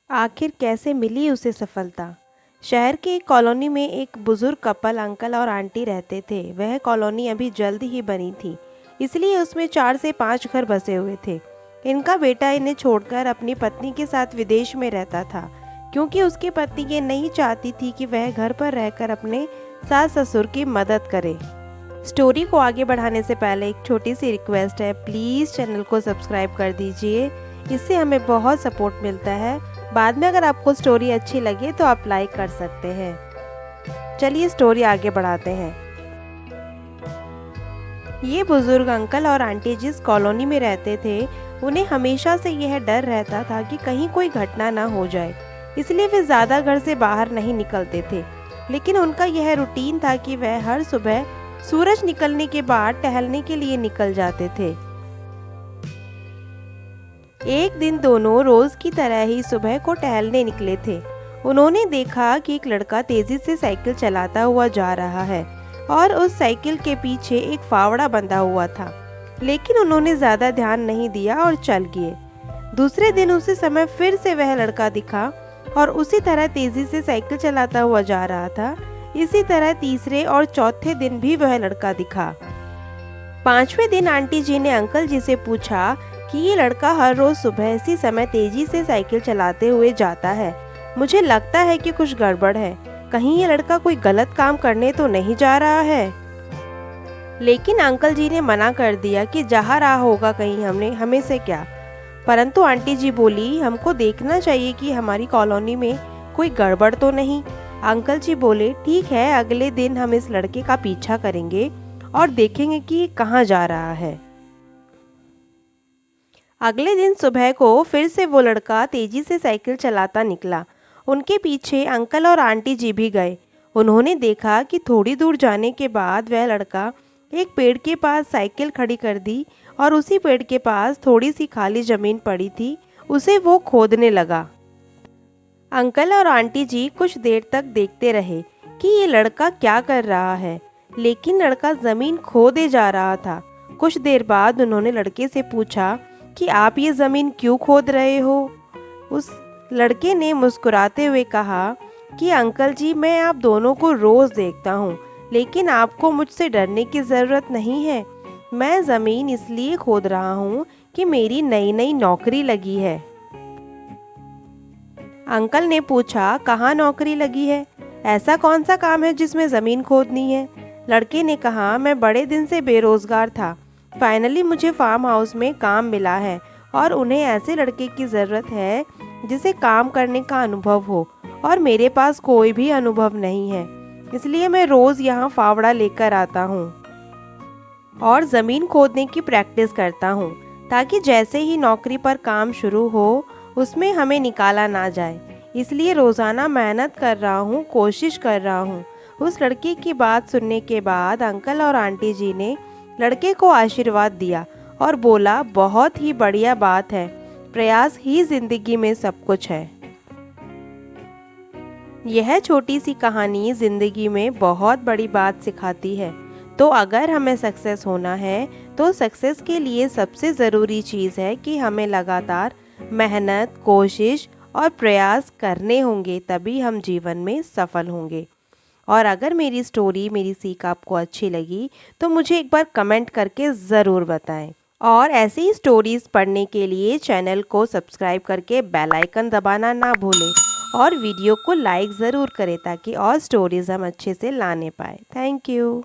आखिर कैसे मिली उसे सफलता। शहर के एक कॉलोनी में एक बुजुर्ग कपल अंकल और आंटी रहते थे। वह कॉलोनी अभी जल्द ही बनी थी, इसलिए उसमें 4 से 5 घर बसे हुए थे। इनका बेटा इन्हें छोड़कर अपनी पत्नी के साथ विदेश में रहता था, क्योंकि उसकी पत्नी ये नहीं चाहती थी कि वह घर पर रहकर अपने सास ससुर की मदद करे। स्टोरी को आगे बढ़ाने से पहले एक छोटी सी रिक्वेस्ट है, प्लीज़ चैनल को सब्सक्राइब कर दीजिए। इससे हमें बहुत सपोर्ट मिलता है। बाद में अगर आपको स्टोरी अच्छी लगे तो आप लाइक कर सकते हैं। चलिए स्टोरी आगे बढ़ाते हैं। ये बुजुर्ग अंकल और आंटी जिस कॉलोनी में रहते थे, उन्हें हमेशा से यह डर रहता था कि कहीं कोई घटना ना हो जाए, इसलिए वे ज़्यादा घर से बाहर नहीं निकलते थे। लेकिन उनका यह रूटीन था कि वह हर सुबह सूरज निकलने के बाद टहलने के लिए निकल जाते थे। एक दिन दोनों रोज की तरह ही सुबह को टहलने निकले थे। उन्होंने देखा कि एक लड़का तेजी से साइकिल चलाता हुआ जा रहा है और उस साइकिल के पीछे एक फावड़ा बंधा हुआ था। लेकिन उन्होंने ज्यादा ध्यान नहीं दिया और चल गए। दूसरे दिन उसी समय फिर से वह लड़का दिखा और उसी तरह तेजी से साइकिल चलाता हुआ जा रहा था। इसी तरह तीसरे और चौथे दिन भी वह लड़का दिखा। 5वें दिन आंटी जी ने अंकल जी से पूछा कि ये लड़का हर रोज सुबह इसी समय तेजी से साइकिल चलाते हुए जाता है। मुझे लगता है कि कुछ गड़बड़ है। कहीं ये लड़का कोई गलत काम करने तो नहीं जा रहा है। लेकिन अंकल जी ने मना कर दिया कि जा रहा होगा कहीं हमें से क्या। परंतु आंटी जी बोली, हमको देखना चाहिए कि हमारी कॉलोनी में कोई गड़बड़ तो नहीं। अंकल जी बोले, ठीक है, अगले दिन हम इस लड़के का पीछा करेंगे और देखेंगे कि ये कहाँ जा रहा है। अगले दिन सुबह को फिर से वो लड़का तेजी से साइकिल चलाता निकला। उनके पीछे अंकल और आंटी जी भी गए। उन्होंने देखा कि थोड़ी दूर जाने के बाद वह लड़का एक पेड़ के पास साइकिल खड़ी कर दी और उसी पेड़ के पास थोड़ी सी खाली जमीन पड़ी थी, उसे वो खोदने लगा। अंकल और आंटी जी कुछ देर तक देखते रहे कि ये लड़का क्या कर रहा है, लेकिन लड़का जमीन खोदे जा रहा था। कुछ देर बाद उन्होंने लड़के से पूछा कि आप ये ज़मीन क्यों खोद रहे हो। उस लड़के ने मुस्कुराते हुए कहा कि अंकल जी, मैं आप दोनों को रोज़ देखता हूँ, लेकिन आपको मुझसे डरने की ज़रूरत नहीं है। मैं ज़मीन इसलिए खोद रहा हूँ कि मेरी नई नई नौकरी लगी है। अंकल ने पूछा, कहाँ नौकरी लगी है? ऐसा कौन सा काम है जिसमें ज़मीन खोदनी है? लड़के ने कहा, मैं बड़े दिन से बेरोज़गार था, फाइनली मुझे फार्म हाउस में काम मिला है और उन्हें ऐसे लड़के की ज़रूरत है जिसे काम करने का अनुभव हो, और मेरे पास कोई भी अनुभव नहीं है। इसलिए मैं रोज़ यहाँ फावड़ा लेकर आता हूँ और ज़मीन खोदने की प्रैक्टिस करता हूँ, ताकि जैसे ही नौकरी पर काम शुरू हो उसमें हमें निकाला ना जाए। इसलिए रोज़ाना मेहनत कर रहा हूँ, कोशिश कर रहा हूँ। उस लड़के की बात सुनने के बाद अंकल और आंटी जी ने लड़के को आशीर्वाद दिया और बोला, बहुत ही बढ़िया बात है, प्रयास ही जिंदगी में सब कुछ है। यह छोटी सी कहानी जिंदगी में बहुत बड़ी बात सिखाती है। तो अगर हमें सक्सेस होना है तो सक्सेस के लिए सबसे ज़रूरी चीज़ है कि हमें लगातार मेहनत, कोशिश और प्रयास करने होंगे, तभी हम जीवन में सफल होंगे। और अगर मेरी स्टोरी, मेरी सीख आपको अच्छी लगी तो मुझे एक बार कमेंट करके ज़रूर बताएं। और ऐसी ही स्टोरीज़ पढ़ने के लिए चैनल को सब्सक्राइब करके बेल आइकन दबाना ना भूलें और वीडियो को लाइक ज़रूर करें, ताकि और स्टोरीज़ हम अच्छे से लाने पाए। Thank you.